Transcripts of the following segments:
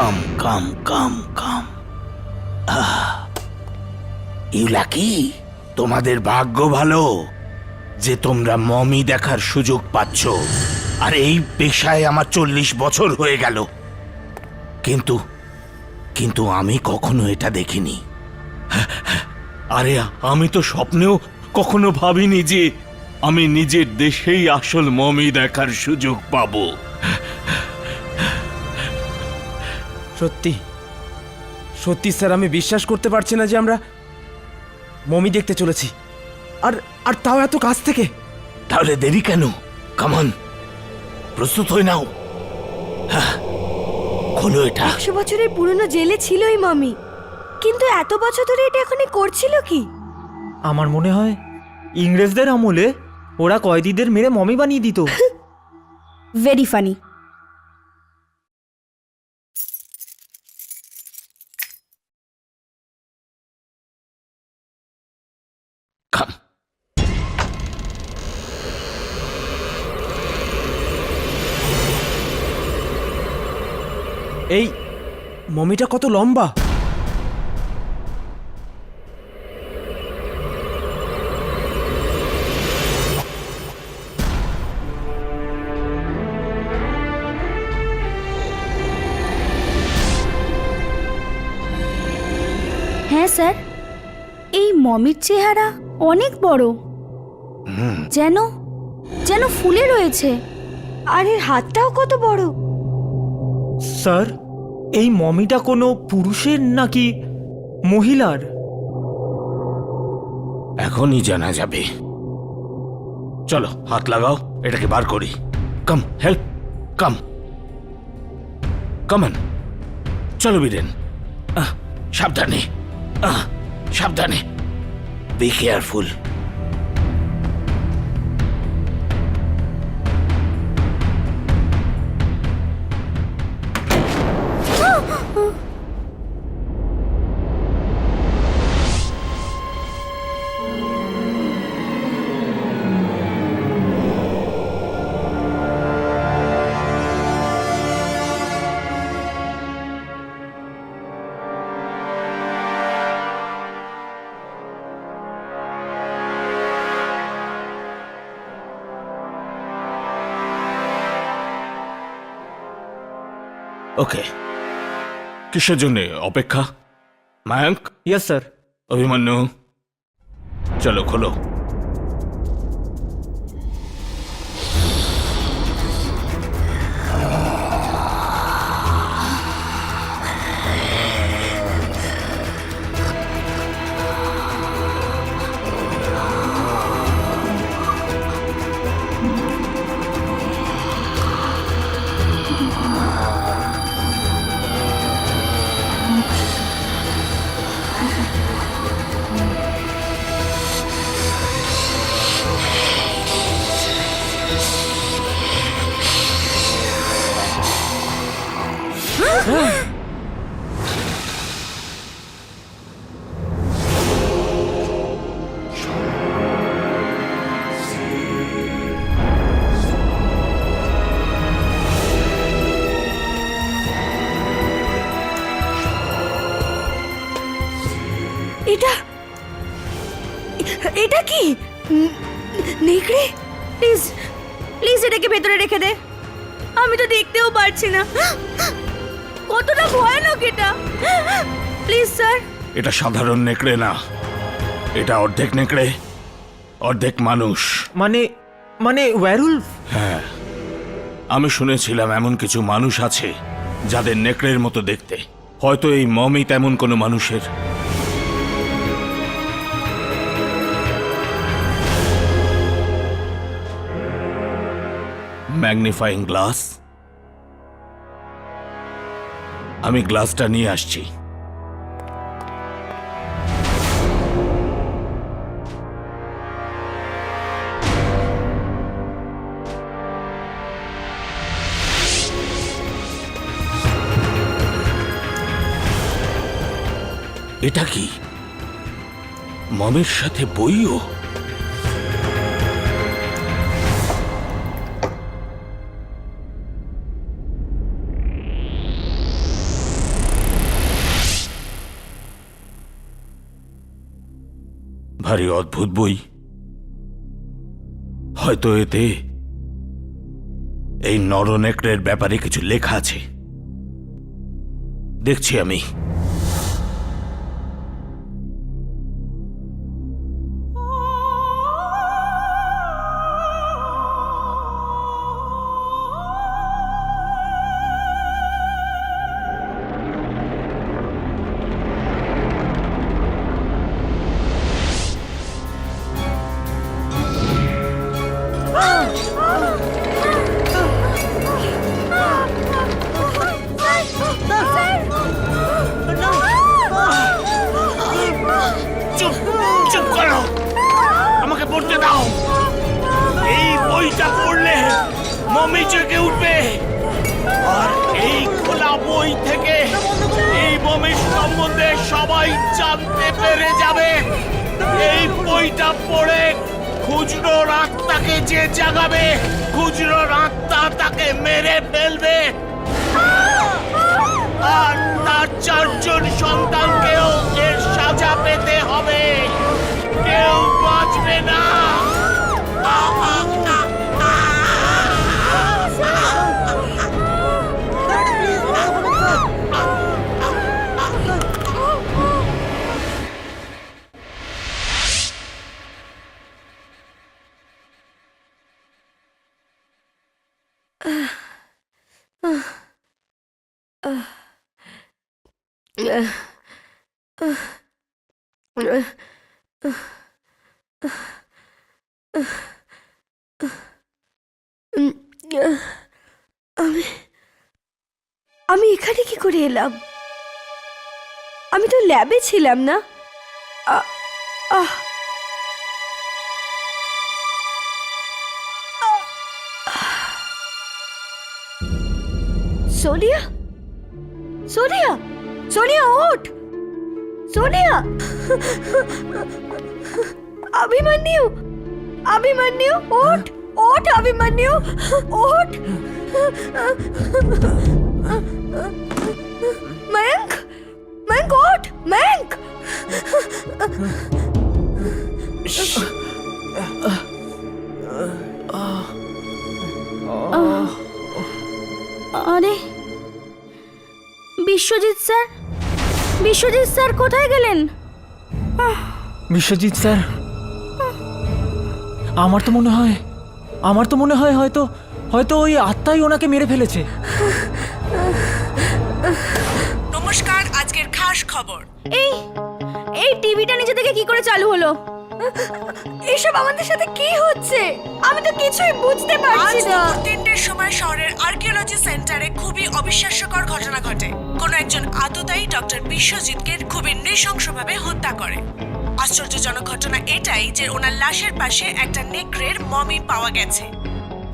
Come come come come. You lucky, তোমাদের ভাগ্য ভালো যে তোমরা মমি দেখার সুযোগ পাচ্ছ। আর এই পেশায় আমার 40 বছর হয়ে গেল, কিন্তু কিন্তু আমি কখনো এটা দেখিনি। আরে আমি তো স্বপ্নেও কখনো ভাবিনি যে আমি নিজের দেশেই আসল মমি দেখার সুযোগ পাবো। সত্যি সত্যি স্যার, আমি বিশ্বাস করতে পারছি না যে আমরা মমি দেখতে চলেছি, আর আর তাও এত কাছ থেকে। তাহলে দেরি কেন? কামান, প্রস্তুত হয়ে নাও। খোলো এটা। 100 বছরের পুরনো জেলে ছিল এই মমি, কিন্তু এত বছর ধরে এটা এখনই করছিল কি? আমার মনে হয় ইংরেজদের আমলে ওরা কয়েদিদের মেরে মমি বানিয়ে দিত। Very funny. কাম। এই মমিটা কত লম্বা! হ্যাঁ স্যার, এই মমির চেহারা অনেক বড়, যেন যেন ফুলে রয়েছে। আর এর হাতটাও কত বড়। স্যার, এই মমিটা কোনো পুরুষের নাকি মহিলার? এখনই জানা যাবে। চলো হাত লাগাও, এটাকে বার করি। কাম, হেল্প, কাম কামান। চলো বীরেন, সাবধানে, সাবধানে, বি কেয়ারফুল। ওকে, কিসের জন্য অপেক্ষা? মায়াঙ্ক? Yes sir. অভিমন্যু, চলো খোলো। এটা এটা কি? নেকড়ে? প্লিজ প্লিজ এটাকে ভেতরে রেখে দে, আমি তো দেখতেও পারছি না। কতটা ভয়ানক এটা! Please sir. এটা সাধারণ নেকড়ে না, এটা অর্ধেক নেকড়ে অর্ধেক মানুষ। মানে মানে ওয়্যারউলফ? হ্যাঁ, আমি শুনেছিলাম এমন কিছু মানুষ আছে যাদের নেকড়ের মতো দেখতে। হয়তো এই মমি তেমন কোনো মানুষের। ম্যাগনিফাইং গ্লাস, আমি গ্লাসটা নিয়ে আসছি। এটা কি মমের সাথে বইও? ভারী অদ্ভুত বই। হয়তো এতে এই নরনেকড়ের ব্যাপারে কিছু লেখা আছে। দেখছি আমি। চুপ চুপ করো, আমাকে পড়তে দাও। এই বইটা পড়লে মমি জেগে উঠবে, আর এই খোলা বই থেকে এই মমির সম্বন্ধে সবাই জানতে পেরে যাবে। এই বইটা পড়ে খুচরোর আত্মাকে যে জাগাবে, খুচরোর আত্মা তাকে মেরে ফেলবে, আর তার 4 জন সন্তানকেও এর সাজা পেতে হবে। কেউ বাঁচবে না। আমি এখানে কি করে এলাম? আমি তো ল্যাবে ছিলাম না। সোনিয়া, সোনিয়া, সোনিয়া ওঠ, সোনিয়া। अभिमन्यु, अभिमन्यु ओठ, ओठ अभिमन्यु, ओठ। मयंक, मयंक ओठ, मयंक। अरे বিশ্বজিৎ স্যার, বিশ্বজিৎ স্যার কোথায় গেলেন? বিশ্বজিৎ স্যার, আমার তো মনে হয় হয়তো হয়তো ওই আত্মাই ওনাকে মেরে ফেলেছে। নমস্কার, আজকের খাস খবর। এই টিভিটা নিজে থেকে কি করে চালু হলো? এসব আমাদের সাথে কি হচ্ছে? আমি তো কিছুই বুঝতে পারছি আজ না। দুপুর 3টের সময় শহরের আর্কিওলজি সেন্টারে খুবই অবিশ্বাস্যকর ঘটনা ঘটে। কোনো একজন আততায়ী ডক্টর বিশ্বজিৎকে খুবই নৃশংসভাবে হত্যা করে। আশ্চর্যজনক ঘটনা এটাই যে ওনার লাশের পাশে একটা নেকড়ের মমি পাওয়া গেছে।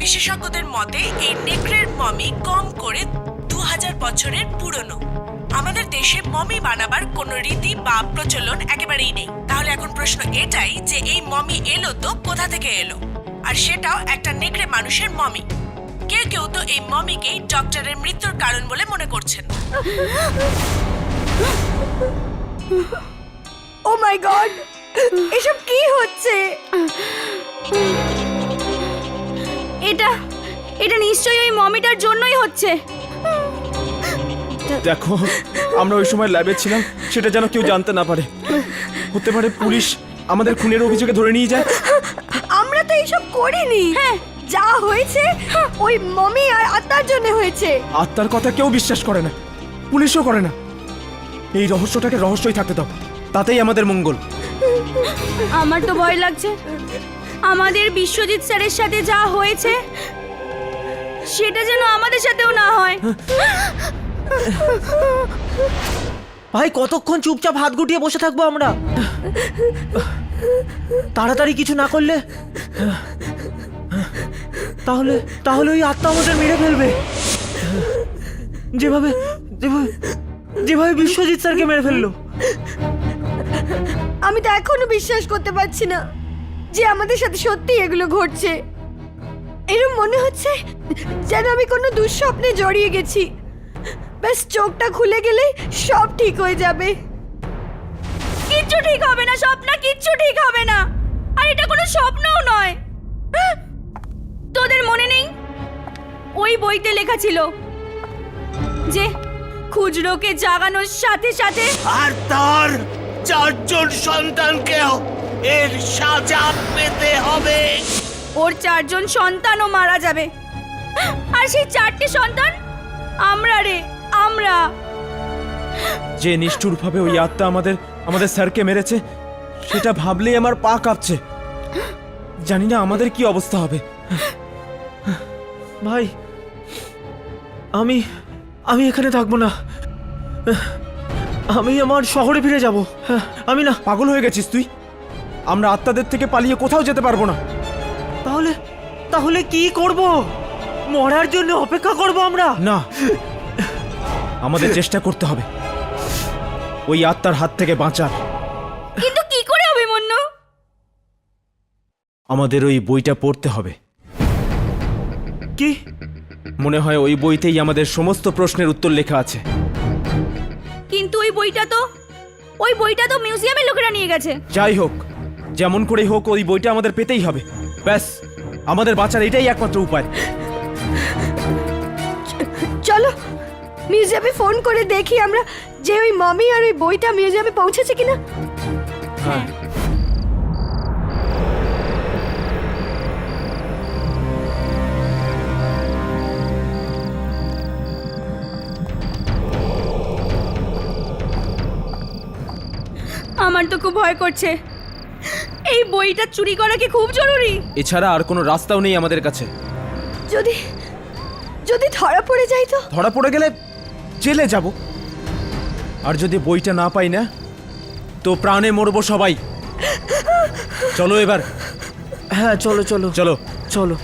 বিশেষজ্ঞদের মতে এই নেকড়ের মমি কম করে 2000 বছরের পুরনো। আমাদের দেশে মমি বানাবার কোনো রীতি বা প্রচলন একেবারেই নেই। তাহলে এখন প্রশ্ন এটাই যে এই মমি এলো তো কোথা থেকে এলো, আর সেটাও একটা নেকড়ে মানুষের মমি। কেউ কেউ তো এই মমিকেই ডক্টরের মৃত্যুর কারণ বলে মনে করছেন। ও মাই গড, এসব কি হচ্ছে? এটা নিশ্চয়ই ওই মমিটার জন্যই হচ্ছে। দেখো, আমরা ওই সময় ল্যাবে ছিলাম, সেটা যেন কেউ জানতে না পারে। হতে পারে পুলিশ আমাদের খুনের অভিযোগে ধরে নিয়ে যায়। আমরা তো এইসব করিনি। হ্যাঁ, যা হয়েছে ওই মমি আর আত্মার জন্য হয়েছে। আত্মার কথা কেউ বিশ্বাস করে না, পুলিশও করে না। এই রহস্যটাকে রহস্যই থাকতে দাও, তাতেই আমাদের মঙ্গল। আমার তো ভয় লাগছে আমাদের বিশ্বজিৎ স্যারের সাথে যা হয়েছে সেটা যেন আমাদের সাথেও না হয়। ভাই, কতক্ষণ চুপচাপ হাত গুটিয়ে বসে থাকবো আমরা? তাড়াতাড়ি কিছু না করলে তাহলে তাহলে ওই আত্মা আমাদের মেরে ফেলবে, যেভাবে যেভাবে যেভাবে বিশ্বজিৎ স্যারকে মেরে ফেললো। আমি তো এখনো বিশ্বাস করতে পারছি না যে আমাদের সাথে সত্যি এগুলো ঘটছে। এরকম মনে হচ্ছে যেন আমি কোনো দুঃস্বপ্নে জড়িয়ে গেছি। ব্যাস চোখটা খুলে গেলেই সব ঠিক হয়ে যাবে। কিচ্ছু ঠিক হবে না স্বপ্না, কিচ্ছু ঠিক হবে না। আর এটা কোনো স্বপ্নও নয়। তোদের মনে নেই ওই বইতে লেখা ছিল যে খুজরোকে জাগানোর সাথে সাথে আর তার 4জন সন্তানকেও এর সাজা পেতে হবে। ওর 4জন সন্তানও মারা যাবে। আর সেই 4টে সন্তান আমরা রে, আমরা। যে নিষ্ঠুরভাবে ওই আত্মা আমাদের স্যারকে মেরেছে, সেটা ভাবলেই আমার পা কাঁপছে। জানি না আমাদের কি অবস্থা হবে। ভাই, আমি আমি এখানে থাকবো না। আমি আমার শহরে ফিরে যাব। আমি না। পাগল হয়ে গেছিস তুই? আমরা আত্মাদের থেকে পালিয়ে কোথাও যেতে পারবো না। তাহলে তাহলে কি করব? মরার জন্য অপেক্ষা করব আমরা? না, আমাদের চেষ্টা করতে হবে ওই আত্মার হাত থেকে বাঁচার। কিন্তু কি করে অভিমন্যু? আমাদের ওই বইটা পড়তে হবে। কি? মনে হয় ওই বইতেই আমাদের সমস্ত প্রশ্নের উত্তর লেখা আছে। কিন্তু ওই বইটা তো মিউজিয়ামে লোকেরা নিয়ে গেছে। যাই হোক, যেমন করে হোক ওই বইটা আমাদের পেতেই হবে। ব্যাস, আমাদের বাঁচার এটাই একমাত্র উপায়। চলো মিউজিয়ামে ফোন করে দেখি আমরা যে ওই মমি আর ওই বইটা মিউজিয়ামে পৌঁছেছে কিনা। হ্যাঁ, আমার তো খুব ভয় করছে। এই বইটা চুরি করা কি খুব জরুরি? এছাড়া আর কোনো রাস্তাও নেই আমাদের কাছে। যদি যদি ধরা পড়ে যাই তো? ধরা পড়ে গেলে জেলে যাব। আর যদি বইটা না পাই না, তো প্রাণে মরবো সবাই। চলো এবার। হ্যাঁ, চলো চলো চলো চলো।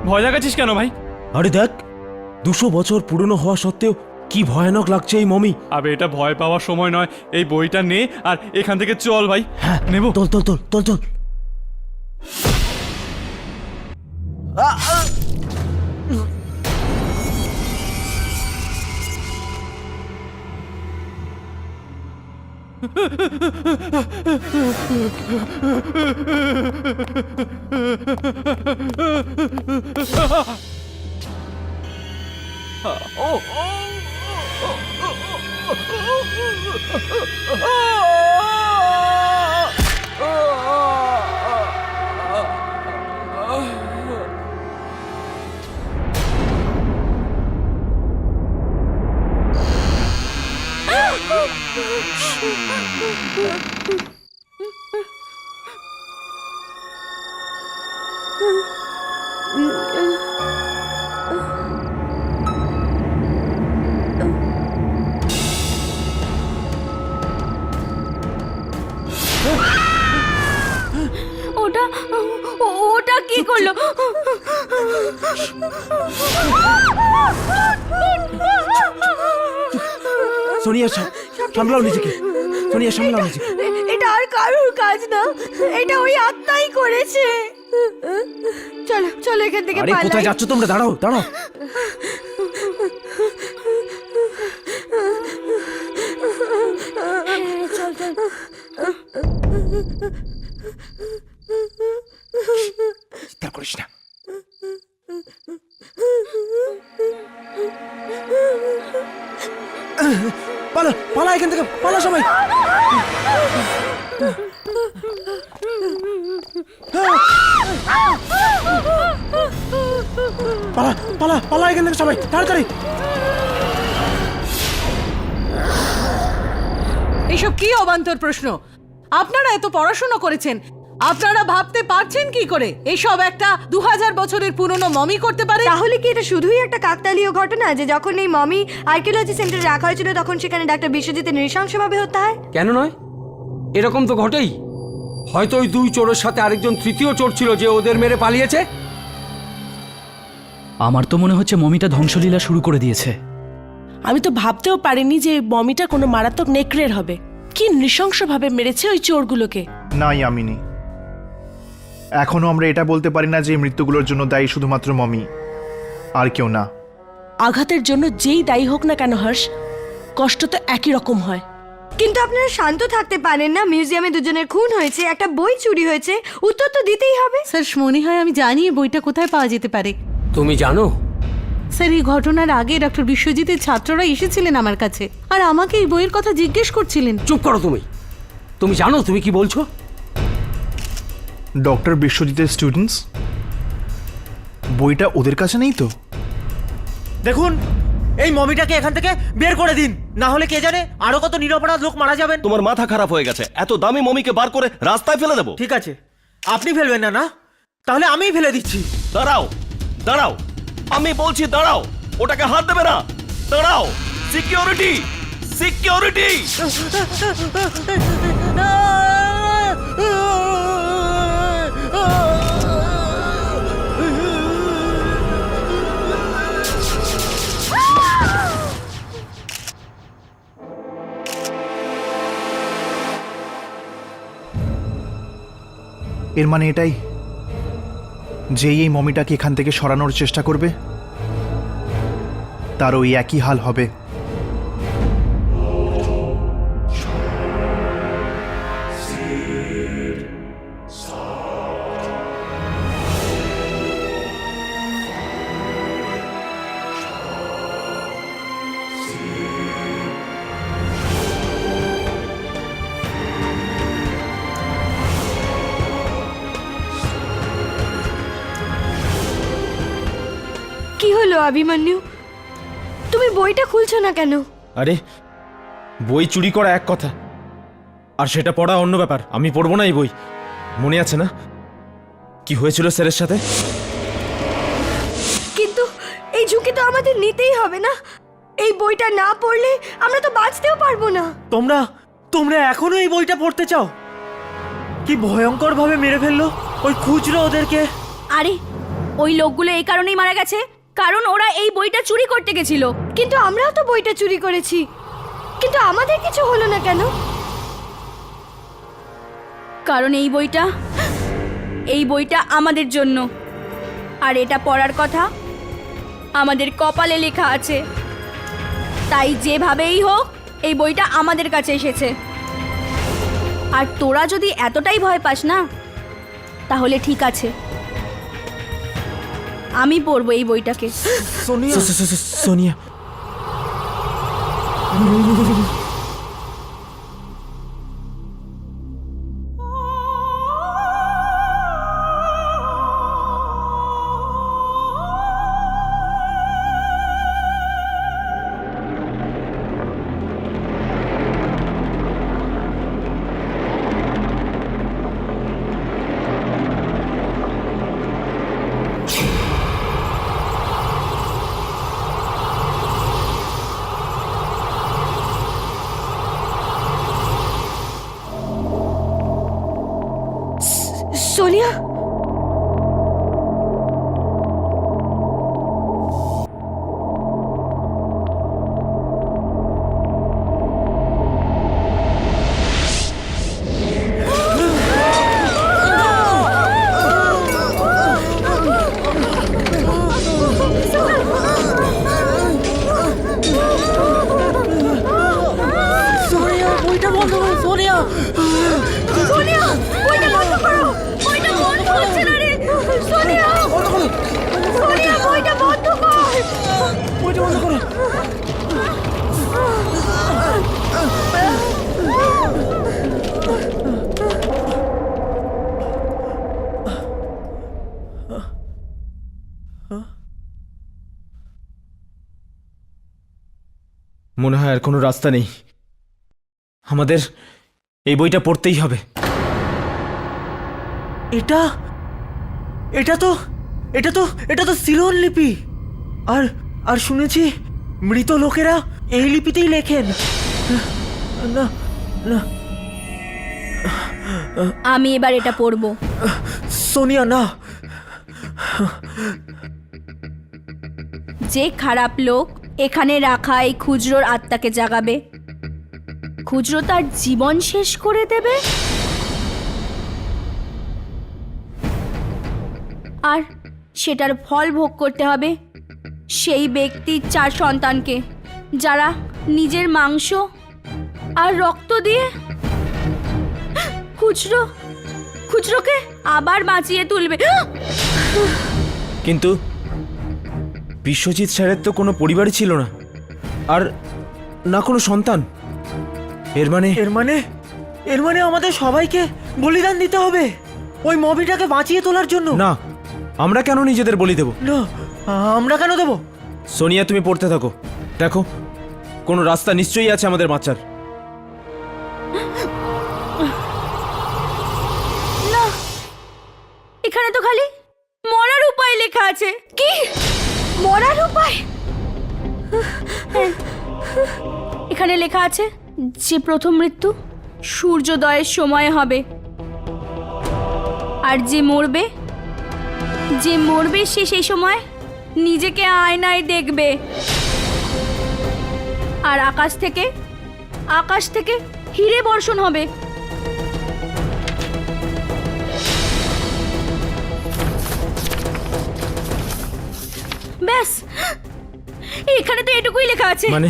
ভয় লাগাচ্ছিস কেন ভাই? আরে দেখ, 200 বছর পুরনো হওয়া সত্ত্বেও কি ভয়ানক লাগছে এই মমি। আবে এটা ভয় পাওয়ার সময় নয়, এই বইটা নে আর এখান থেকে চল ভাই। হ্যাঁ, নেব। চল চল চল চল চল। ওটা ওটা কি করলো? সোনিয়া সামলাও নিজেকে, সোনিয়া সামলাও নিজেকে। এটা আর কারোর কাজ না, এটা ওই আত্মাই করেছে। চলো চলো এখান থেকে আরে পালাই। কোথায় যাচ্ছ তোমরা? দাঁড়াও দাঁড়াও। চল চল। চিৎকার করিস না। পালা পালা এখান থেকে, পালা সবাই। পালা পালা পালা এখান থেকে সবাই, তাড়াতাড়ি। এসব কি অবান্তর প্রশ্ন? আপনারা এত পড়াশোনা করেছেন, আপনারা ভাবতে পারছেন কি করে এসব একটা 2000 বছরের পুরনো মমি করতে পারে? তাহলে কি এটা শুধুই একটা কাকতালীয় ঘটনা যে যখন এই মমি আর্কিওলজি সেন্টারে রাখা হয়েছিল তখন সেখানে ডাক্তার বিশ্বজিতের নৃশংসভাবে হত্যা হয়? কেন নয়? এরকম তো ঘটেই। হয়তো ওই দুই চোরের সাথে আরেকজন তৃতীয় চোর ছিল যে ওদের মেরে পালিয়েছে। আমার তো মনে হচ্ছে মমিটা ধ্বংসলীলা শুরু করে দিয়েছে। আমি তো ভাবতেও পারিনি যে মমিটা কোনো মারাত্মক নেকড়ের হবে। কি নৃশংসভাবে মেরেছে ওই চোরগুলোকে। না ইয়ামিনী, এখনো আমরা এটা বলতে পারি না যে এই মৃত্যুগুলোর জন্য দায়ী শুধুমাত্র মমি, আর কেউ না। আঘাতের জন্য যেই দায়ী হোক না কেন হর্ষ, কষ্ট তো একই রকম হয়। কিন্তু আপনারা শান্ত থাকতে পারেন না? মিউজিয়ামে দুজনের খুন হয়েছে, একটা বই চুরি হয়েছে, উত্তর তো দিতেই হবে। স্যার মনে হয় আমি জানি এই বইটা কোথায় পাওয়া যেতে পারে। তুমি জানো? স্যার এই ঘটনার আগে ডক্টর বিশ্বজিতের ছাত্ররা এসেছিলেন আমার কাছে আর আমাকে এই বইয়ের কথা জিজ্ঞেস করছিলেন। চুপ করো তুমি। তুমি জানো তুমি কি বলছো? ডক্টর বিশ্বজিতের স্টুডেন্টস, বইটা ওদের কাছে নেই তো? দেখুন, এই মমিটাকে এখান থেকে বের করে দিন, না হলে কে জানে আরো কত নিরপরাধ লোক মারা যাবেন। তোমার মাথা খারাপ হয়ে গেছে? এত দামি মমিকে বার করে রাস্তায় ফেলে দেবো? ঠিক আছে, আপনি ফেলবেন না? না তাহলে আমিই ফেলে দিচ্ছি। দাঁড়াও দাঁড়াও, আমি বলছি দাঁড়াও, ওটাকে হাত দেবে না। দাঁড়াও, সিকিউরিটি সিকিউরিটি। এর মানে এটাই, যেই এই মমিটাকে এখান থেকে সরানোর চেষ্টা করবে তার ওই একই হাল হবে। কি হলো অভিমন্যু, তুমি বইটা খুলছো না কেন? আরে বই চুরি করা এক কথা, আর সেটা পড়া অন্য ব্যাপার। আমি পড়বো না এই বই। মনে আছে না কি হয়েছিল স্যারের সাথে? কিন্তু এই ঝুঁকি তো আমাদের নিতেই হবে না? এই বইটা না পড়লে আমরা তো বাঁচতেও পারবো না। তোমরা এখনো এই বইটা পড়তে চাও? কি ভয়ঙ্কর ভাবে মেরে ফেললো ওই খুচরো ওদেরকে। আরে ওই লোকগুলো এই কারণেই মারা গেছে কারণ ওরা এই বইটা চুরি করতে গেছিল। কিন্তু আমরাও তো বইটা চুরি করেছি, কিন্তু আমাদের কিছু হলো না কেন? কারণ এই বইটা আমাদের জন্য, আর এটা পড়ার কথা আমাদের কপালে লেখা আছে। তাই যেভাবেই হোক এই বইটা আমাদের কাছে এসেছে। আর তোরা যদি এতটাই ভয় পাস না তাহলে ঠিক আছে, আমি পড়বো এই বইটাকে। সোনিয়া সোনিয়া সোনিয়া, সোনিয়া বইটা বন্ধ করো সোনিয়া। সোনিয়া বইটা বন্ধ করো, বইটা বন্ধ হচ্ছে না রে। সোনিয়া সোনিয়া বইটা বন্ধ কর। বইটা বন্ধ করো। মনে হয় আর কোনো রাস্তা নেই, আমাদের এই বইটা পড়তেই হবে। এটা এটা তো এটা তো এটা তো সিলোন লিপি। আর আর শুনেছি মৃত লোকেরা এই লিপিতেই লেখেন। না না আমি এবার এটা পড়বো। সোনিয়া না। যে খারাপ লোক এখানে রাখা এই খুচরোর আত্মাকে জাগাবে, খুচরো তার জীবন শেষ করে দেবে, আর সেটার ফল ভোগ করতে হবে সেই ব্যক্তির 4 সন্তানকে, যারা নিজের মাংস আর রক্ত দিয়ে খুচরোকে আবার বাঁচিয়ে তুলবে। কিন্তু বিশ্বজিৎ স্যারের তো কোনো পরিবারই ছিল না, আর না কোনো সন্তান। এর মানে আমাদের সবাইকে বলিদান দিতে হবে ওই মমিটাকে বাঁচিয়ে তোলার জন্য। না, আমরা কেন নিজেদের বলি দেব? না, আমরা কেন দেব? সোনিয়া, তুমি পড়তে থাকো, দেখো কোনো রাস্তা নিশ্চয়ই আছে আমাদের বাঁচার। না, এখানে তো খালি মরার উপায় লেখা আছে। কি মরার উপায়? এখানে লেখা আছে যে প্রথম মৃত্যু সূর্যোদয়ের সময় হবে, আর যে মরবে সে সেই সময় নিজেকে আয়নায় দেখবে, আর আকাশ থেকে হিরে বর্ষণ হবে। ব্যাস, এখানে তো এটুকুই লেখা আছে। মানে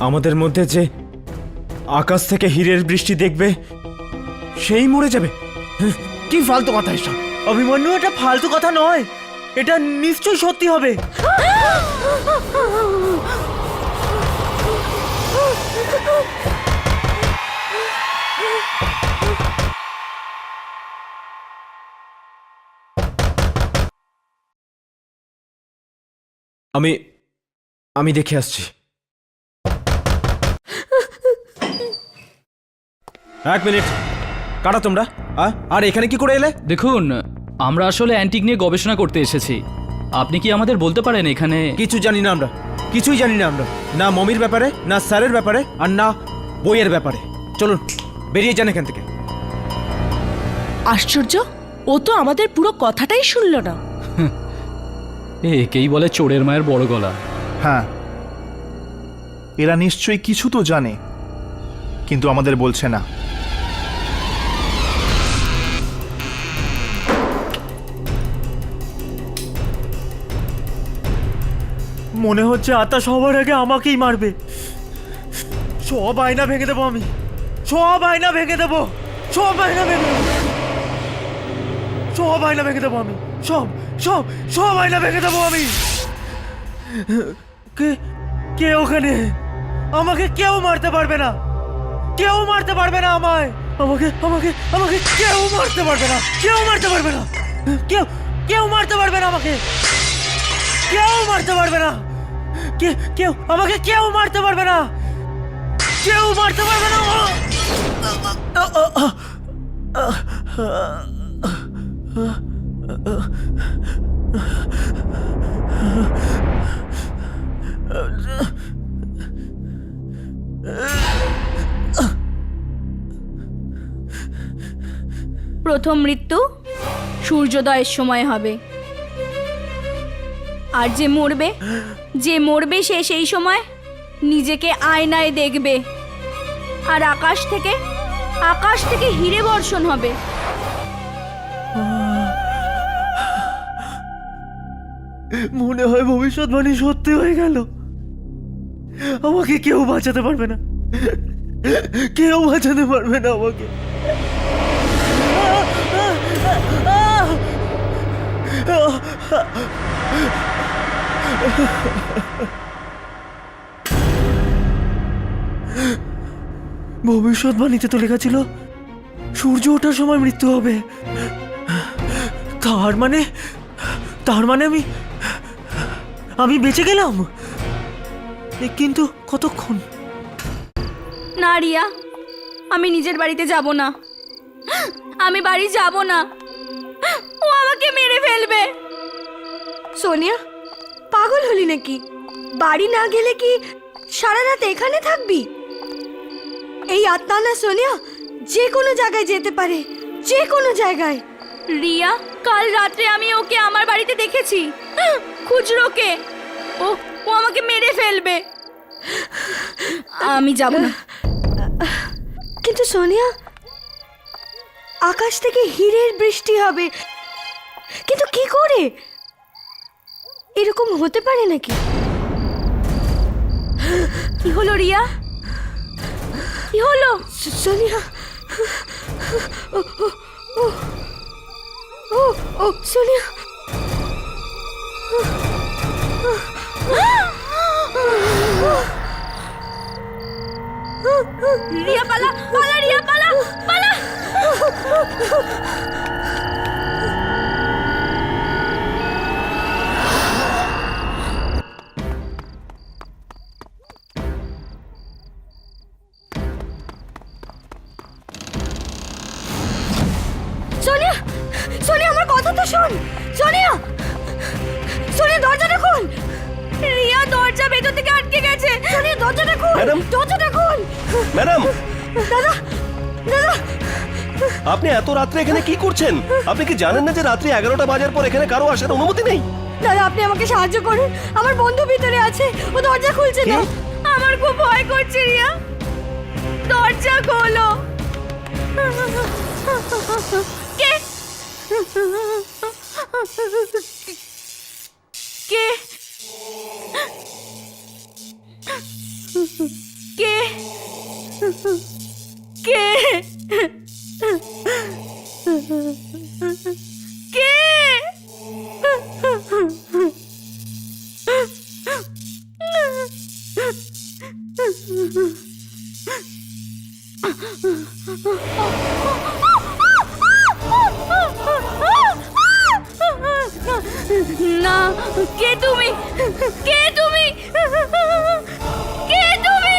আমাদের মধ্যে যে আকাশ থেকে হীরের বৃষ্টি দেখবে সেই মরে যাবে? কি ফালতু কথা এসব! অভিমন্যু, এটা ফালতু কথা নয়, এটা নিশ্চয়ই সত্যি হবে। আমি দেখে আসছি। এক মিনিট, কারা তোমরা? আর এখানে কি করে এলে? দেখুন, আমরা আসলে অ্যান্টিক নিয়ে গবেষণা করতে এসেছি। আপনি কি আমাদের বলতে পারেন এখানে? কিছু জানি না আমরা, কিছুই জানি না আমরা, না মমির ব্যাপারে, না স্যারের ব্যাপারে, আর না বইয়ের ব্যাপারে। চলুন বেরিয়ে যান এখান থেকে। আশ্চর্য, ও তো আমাদের পুরো কথাটাই শুনলো না। একেই বলে চোরের মায়ের বড় গলা। হ্যাঁ, এরা নিশ্চয়ই কিছু তো জানে, কিন্তু আমাদের বলছে না। মনে হচ্ছে আত্মা সবার আগে আমাকেই মারবে। সব আয়না ভেঙে দেবো আমি, সব আয়না ভেঙে দেবো, সব আয়না ভেঙে দেবো, সব আয়না ভেঙে দেবো আমি, সব সব সব আয়না ভেঙে দেবো আমি। কে কে ওখানে? আমাকে কেউ মারতে পারবে না, কেউ মারতে পারবে না আমায়, আমাকে আমাকে আমাকে কেউ মারতে পারবে না, কেউ মারতে পারবে না, কেউ কেউ মারতে পারবে না আমাকে, কেউ মারতে পারবে না, কেউ আমাকে কেউ মারতে পারবে না, কেউ মারতে পারবে না। প্রথম মৃত্যু সূর্যোদয়ের সময় হবে। আর যে মরবে সে সেই সময় নিজেকে আয়নায় দেখবে, আর আকাশ থেকে হিরে বর্ষণ হবে। মনে হয় ভবিষ্যৎবাণী সত্যি হয়ে গেল। আমাকে কেউ বাঁচাতে পারবে না, কেউ বাঁচাতে পারবে না আমাকে। ভবিষ্যৎবাণীতে তো লেখা ছিল সূর্য ওঠার সময় মৃত্যু হবে। তার মানে আমি বেঁচে গেলাম, কিন্তু কতক্ষণ? না রিয়া, আমি নিজের বাড়িতে যাব না, আমি বাড়ি যাব না, ও আমাকে মেরে ফেলবে। সোনিয়া, পাগল হলি নাকি? বাড়ি না গেলে কি সারা রাত এখানে থাকবি? এই আত্মা না সোনিয়া যে কোনো জায়গায় যেতে পারে, যে কোনো জায়গায়। রিয়া, কাল রাত্রে আমি ওকে আমার বাড়িতে দেখেছি, খুচরোকে। ও আমাকে মেরে ফেলবে, আমি যাব না। কিন্তু সোনিয়া, আকাশ থেকে হীরের বৃষ্টি হবে, কিন্তু কি করে? এরকম হতে পারে নাকি? কি হলো রিয়া, কি হলো? সোনিয়া, ও সোনিয়া, রিয়া পালা, রিয়া পালা। সোনিয়া, সোনিয়া আমার কথা তো শোন। সোনিয়া, দরজাটা খোল। রিয়া, দরজা ভেতর থেকে আটকে গেছে। সোনিয়া, দরজাটা খোল। ম্যাডাম। দরজাটা খোল। ম্যাডাম, দাদা, আপনি এত রাত্রে এখানে কি করছেন? আপনি কি জানেন না যে রাত্রি 11টা বাজার পর এখানে কারো আসার অনুমতি নেই? দাদা আপনি আমাকে সাহায্য করুন, আমার বন্ধু ভিতরে আছে, ও দরজা খুলছে না। আমার খুব ভয় করছে রিয়া, দরজা খোলো। কে কে কে কে কে না, কে তুমি? কে তুমি? কে তুমি?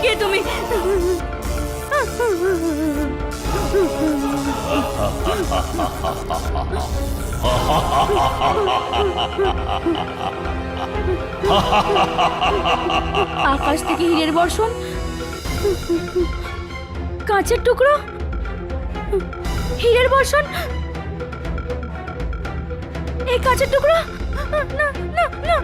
কে তুমি? আকাশ থেকে হীরের বর্ষণ, কাঁচের টুকরো, হীরের বর্ষণ, এই কাঁচের টুকরো। না না না,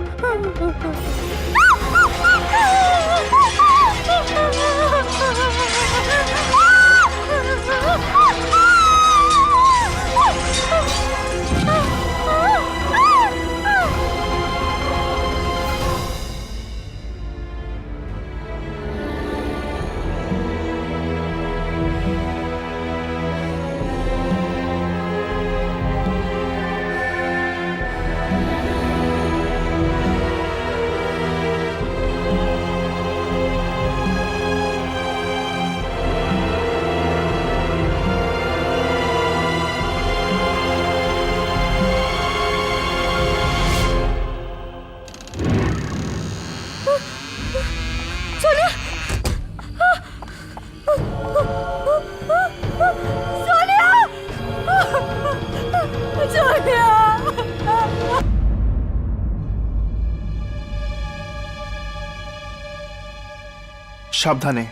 সাবধানে,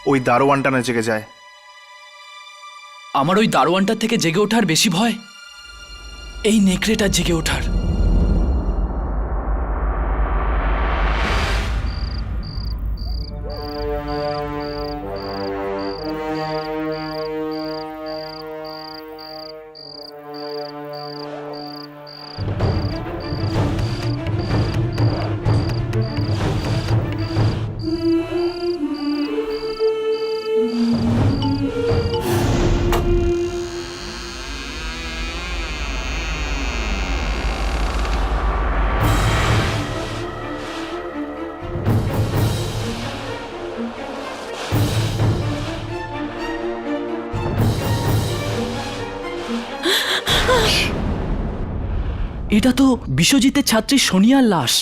ওই দারোয়ানটা না জেগে যায়। আমার ওই দারোয়ানটার থেকে জেগে ওঠার বেশি ভয় এই নেকড়েটার জেগে ওঠার। এটা তো বিশ্বজিতের ছাত্রী সোনিয়ার লাশ।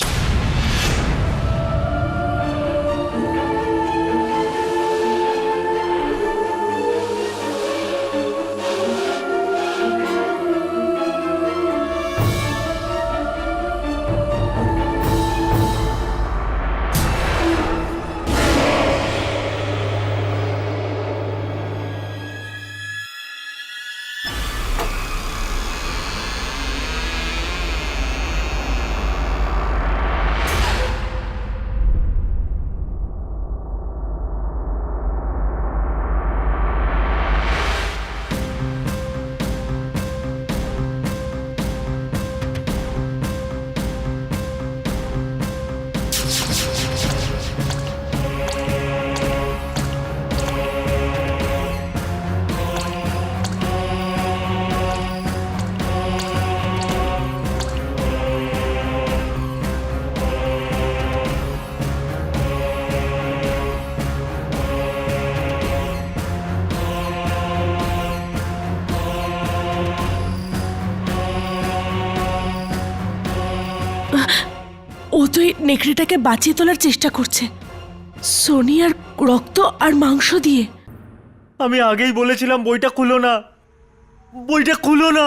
ও তো এই নেকড়েটাকে বাঁচিয়ে তোলার চেষ্টা করছে সোনিয়ার রক্ত আর মাংস দিয়ে। আমি আগেই বলেছিলাম বইটা খুলো না, বইটা খুলো না।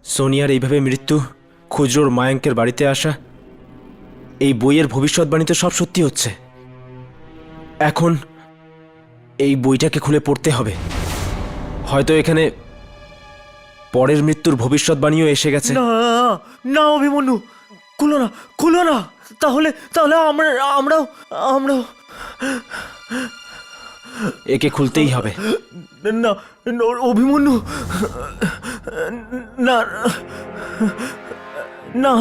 সোনিয়ার এইভাবে মৃত্যু, খুচরোর মায়াঙ্কের বাড়িতে আসা, এই বইয়ের ভবিষ্যৎবাণী তো সব সত্যি হচ্ছে। এখন এই বইটাকে খুলে পড়তে হবে। হয়তো এখানে পরের মৃত্যুর ভবিষ্যৎবাণীও এসে গেছে। না না অভিমন্যু, খুলো না, খুলো না। তাহলে তাহলে আমরাও একে খুলতেই হবে। না অভিমন্যু, না না।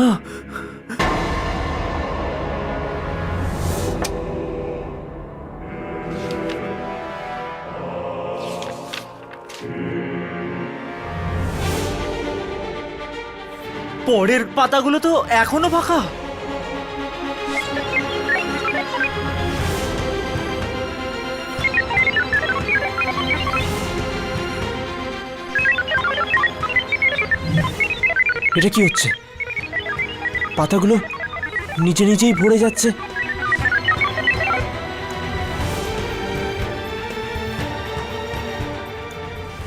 পরের পাতাগুলো তো এখনো ফাঁকা। এটা কি হচ্ছে? পাতাগুলো নিজে নিজেই ভরে যাচ্ছে।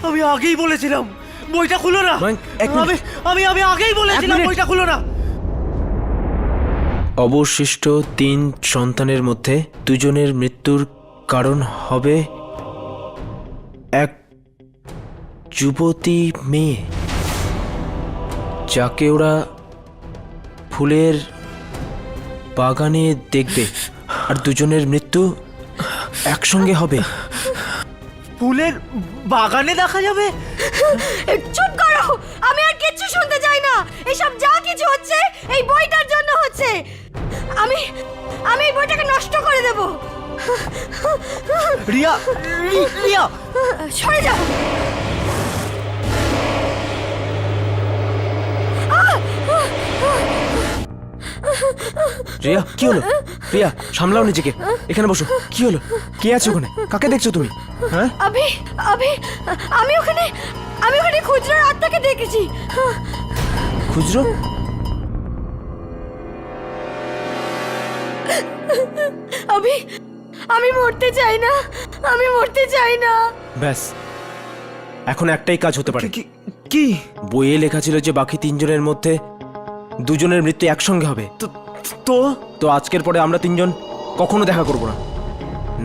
আমি আগেই বলেছিলাম বইটা খুলো না। এক মিনিট। আমি আমি আগেই বলেছিলাম বইটা খুলো না। অবশিষ্ট 3 সন্তানের মধ্যে 2 জনের মৃত্যুর কারণ হবে এক যুবতী মেয়ে, যাকে ওরা ফুলের বাগানে দেখবে, আর 2 জনের মৃত্যু একসঙ্গে হবে। ফুলের বাগানে দেখা যাবে? চুপ করো, আমি আর কিচ্ছু শুনতে চাই না। এসব যা কিছু হচ্ছে এই বইটার জন্য হচ্ছে। আমি এই বইটাকে নষ্ট করে দেব। রিয়া, রিয়া সরে যাও। রিয়া, কি হলো? রিয়া, সামলাও নিজেকে। এখানে বসো। কি হলো? কে আছে ওখানে? কাকে দেখছো তুমি? হ্যাঁ, আমি ওখানে খুচরোর আত্মাকে দেখেছি। খুচরো? আমি মরতে চাই না, আমি মরতে চাই না। ব্যাস, এখন একটাই কাজ হতে পারে। কি? বইয়ে লেখা ছিল যে বাকি 3 জনের মধ্যে 2 জনের মৃত্যু একসঙ্গে হবে। তো তো আজকের পরে আমরা তিনজন কখনো দেখা করব না।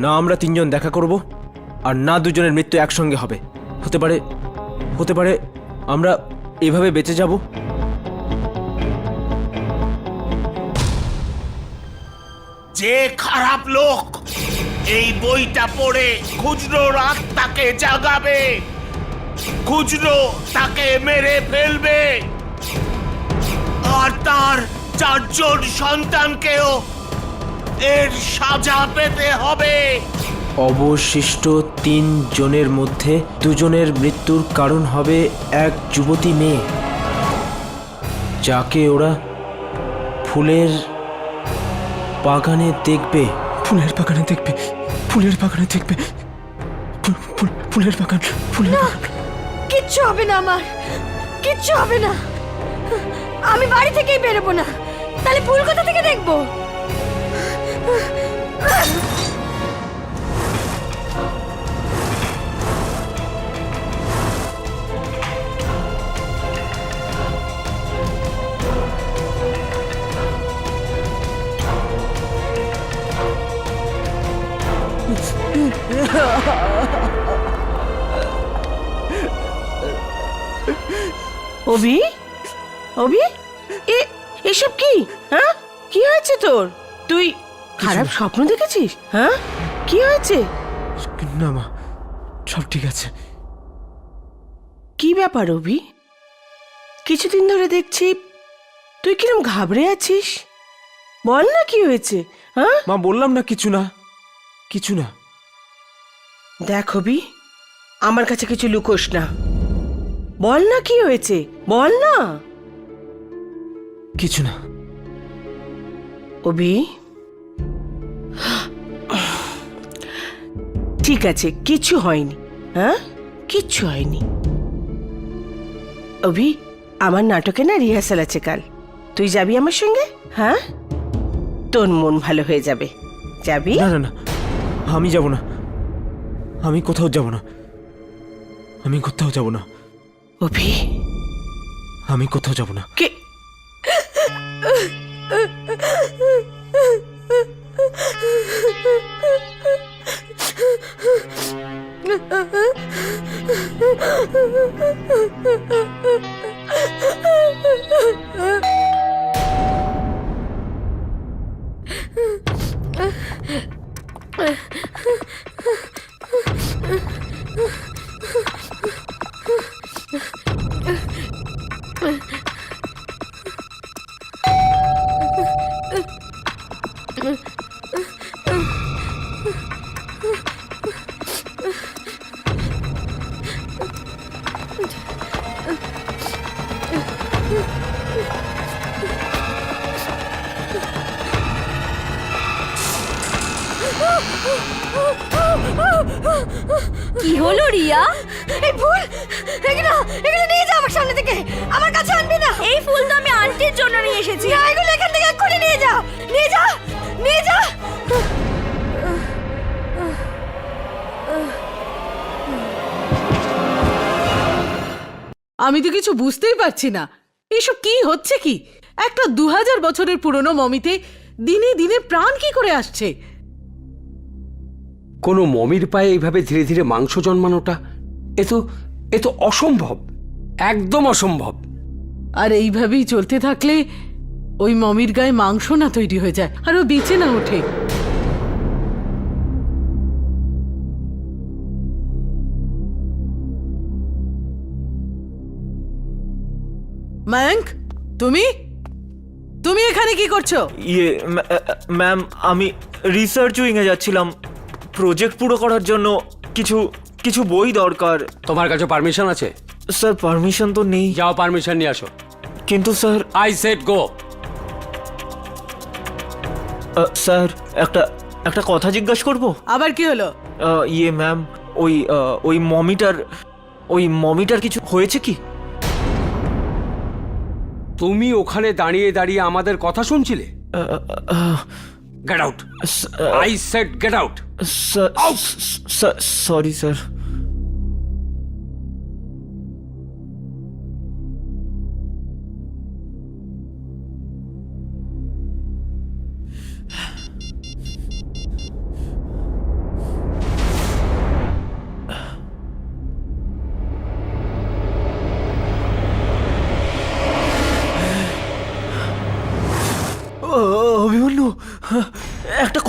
না আমরা তিনজন দেখা করব, আর না দুজনের মৃত্যু একসঙ্গে হবে। হতে পারে আমরা এভাবে বেঁচে যাব। যে খারাপ লোক এই বইটা পড়ে খুচরোর আত্মাকে জাগাবে, খুচরো তাকে মেরে ফেলবে, আর তার 4 জন সন্তানকেও এর সাজা পেতে হবে। অবশিষ্ট 3 জনের মধ্যে 2 জনের মৃত্যুর কারণ হবে এক যুবতী মেয়ে, যাকে ওরা ফুলের বাগানে দেখবে। ফুলের বাগানে দেখবে? ফুলের বাগানে দেখবে? ফুলের বাগান, ফুলের বাগান। কিচ্ছু হবে না আমার, কিচ্ছু হবে না। আমি বাড়ি থেকেই বেরোবো না। তাহলে ফুল কোথা থেকে দেখবো? অভি, অভি, এসব কি? হ্যাঁ, কি হয়েছে তোর? তুই খারাপ স্বপ্ন দেখেছিস? হ্যাঁ, কি হয়েছে? না মা, সব ঠিক আছে। কি ব্যাপার অভি? কিছুদিন ধরে দেখছি তুই কিরম ঘাবড়ে আছিস। বল না কি হয়েছে? হ্যাঁ মা, বললাম না কিছু না, কিছু না। দেখ অভি, আমার কাছে কিছু লুকোস না। বল না কি হয়েছে, বল না। কিছু না। অভি, ঠিক আছে, কিছু হয়নি। হ্যাঁ, কিচ্ছু হয়নি। অভি, আমার নাটকে না রিহার্সাল আছে কাল, তুই যাবি আমার সঙ্গে? হ্যাঁ, তোর মন ভালো হয়ে যাবে। যাবি? না না না, আমি যাব না, আমি কোথাও যাব না, আমি কোথাও যাব না। অভি, আমি কোথাও যাব না। কে? কি হলো রিয়া? এই ফুল, এগুলো এগুলো নিয়ে যা আমার সামনে থেকে। আমার কাছে আনবি না। এই ফুল তো আমি আন্টির জন্য নিয়ে এসেছি। না, এগুলো এখান থেকে এক্ষুনি নিয়ে যা, নিয়ে যা, নিয়ে যা। আমি তো কিছু বুঝতেই পারছি না, এসব কি হচ্ছে কি? একটা 2000 বছরের পুরনো মমিতে দিনে দিনে প্রাণ কি করে আসছে? কোনো মমির পায়ে এইভাবে ধীরে ধীরে মাংস জন্মানোটা এ তো অসম্ভব, একদম অসম্ভব। আর এইভাবেই চলতে থাকলে ওই মমির গায়ে মাংস না তৈরি হয়ে যায় আর ও বেঁচে না ওঠে। মায়াঙ্ক, তুমি তুমি এখানে কি করছো? ম্যাম, আমি রিসার্চ উইংয়ে যাচ্ছিলাম। প্রজেক্ট পুরো করার জন্য কিছু কিছু বই দরকার। তোমার কাছে পারমিশন আছে? স্যার, পারমিশন তো নেই। যাও, পারমিশন নিয়ে আসো। কিন্তু sir, I said go. Sir, একটা কথা জিজ্ঞাসা করব? আবার কি হলো? ম্যাম, ওই মমিটার কিছু হয়েছে কি? তুমি ওখানে দাঁড়িয়ে দাঁড়িয়ে আমাদের কথা শুনছিলে? Get out, I said get out. Sorry sir.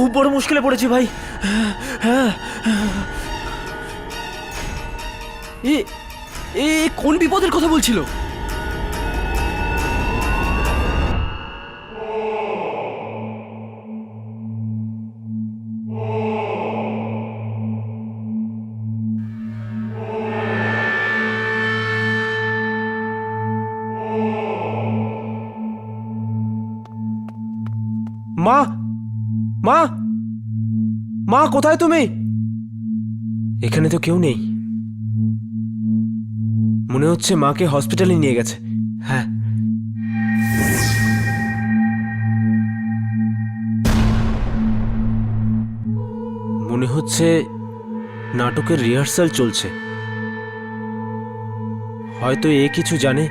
খুব বড় মুশকিলে পড়েছি ভাই। এ এ কোন বিপদের কথা বলছিল? মা, মা, মা, কোথায় তুমি? এখানে তো কেউ নেই। মনে হচ্ছে মাকে হসপিটালে নিয়ে গেছে। হ্যাঁ, মনে হচ্ছে নাটকের রিহার্সাল চলছে। হয়তো এ কিছু জানে।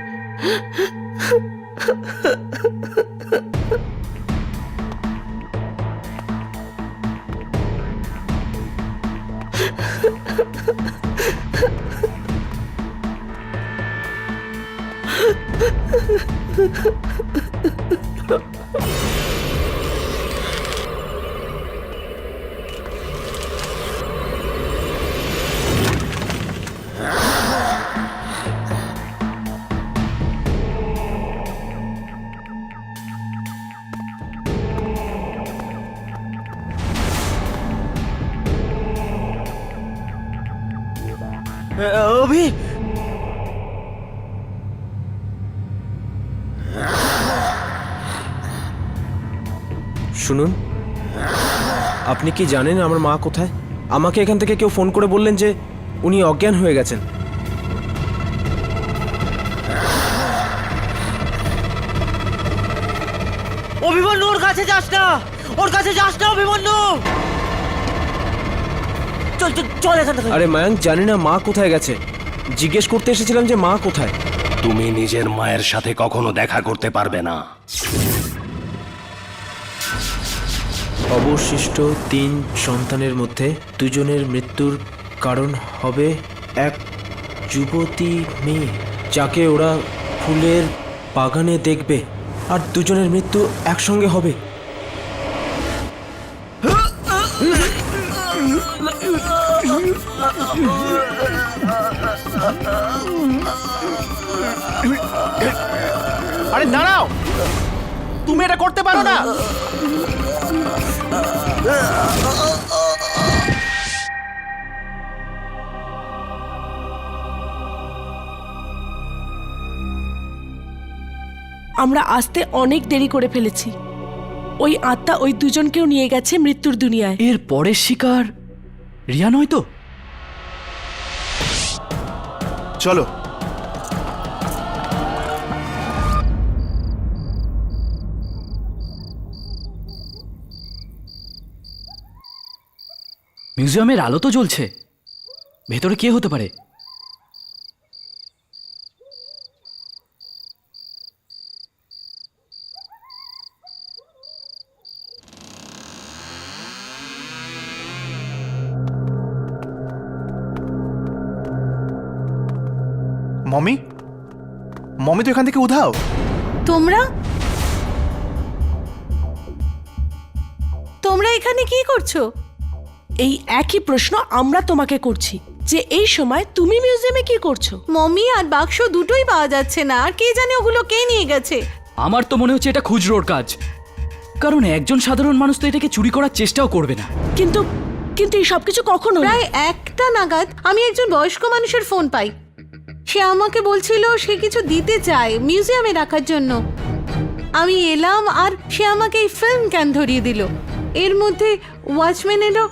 অভি, শুনুন, আপনি কি জানেন আমার মা কোথায়? আমাকে এখান থেকে কেউ ফোন করে বললেন যে উনি অজ্ঞান হয়ে গেছেন। অভিমন্যু ওর কাছে যাস না, ওর কাছে যাস না অভিমন্যু। চল চল চল এখান থেকে। আরে মায়াঙ্ক, জানি না মা কোথায় গেছে। জিজ্ঞেস করতে এসেছিলাম যে মা কোথায়। তুমি নিজের মায়ের সাথে কখনো দেখা করতে পারবে না। অবশিষ্ট 3 সন্তানের মধ্যে 2 জনের মৃত্যুর কারণ হবে এক যুবতী মেয়ে, যাকে ওরা ফুলের বাগানে দেখবে, আর 2 জনের মৃত্যু একসঙ্গে হবে। আরে দাঁড়াও, তুমি এটা করতে পারো না। আমরা আসতে অনেক দেরি করে ফেলেছি। ওই আত্মা ওই দুজনকেও নিয়ে গেছে মৃত্যুর দুনিয়ায়। এর পরের শিকার রিয়া নয় তো? চলো। মিউজিয়ামের আলো তো জ্বলছে, ভেতরে কে হতে পারে? মমি, মমি তো এখান থেকে উধাও। তোমরা তোমরা এখানে কি করছো? এই একই প্রশ্ন আমরা তোমাকে করছি যে এই সময় তুমি মিউজিয়ামে কি করছো? মমি আর বাক্স দুটোই পাওয়া যাচ্ছে না, আর কে জানে ওগুলো কে নিয়ে গেছে। আমার তো মনে হচ্ছে এটা খুচরোর কাজ, কারণ একজন সাধারণ মানুষ তো এটাকে চুরি করার চেষ্টাও করবে না। কিন্তু কিন্তু এই সবকিছু কখন হলো? প্রায় 1টা নাগাদ আমি একজন বয়স্ক মানুষের ফোন পাই। সে আমাকে বলছিল সে কিছু দিতে চায় মিউজিয়ামে রাখার জন্য। আমি এলাম আর সে আমাকে এই ফিল্ম ক্যান ধরিয়ে দিল। এর মধ্যে ওয়াচম্যান এলো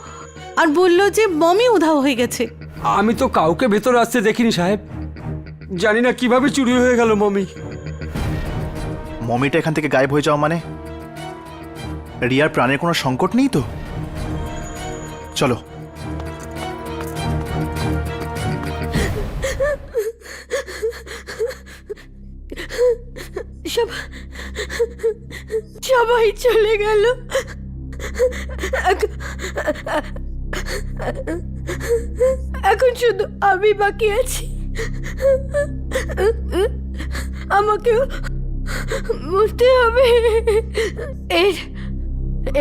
আর বলল যে মমি উধাও হয়ে গেছে। আমি তো কাউকে ভেতরে আসতে দেখিনি সাহেব। জানি না কিভাবে চুরি হয়ে গেল মমি। মমিটা এখান থেকে গায়েব হয়ে যাওয়া মানে রিয়ার প্রাণের কোনো সংকট নেই তো? চলো। সবাই চলে গেল, এখন শুধু আমি বাকি আছি। আমাকেও মরতে হবে।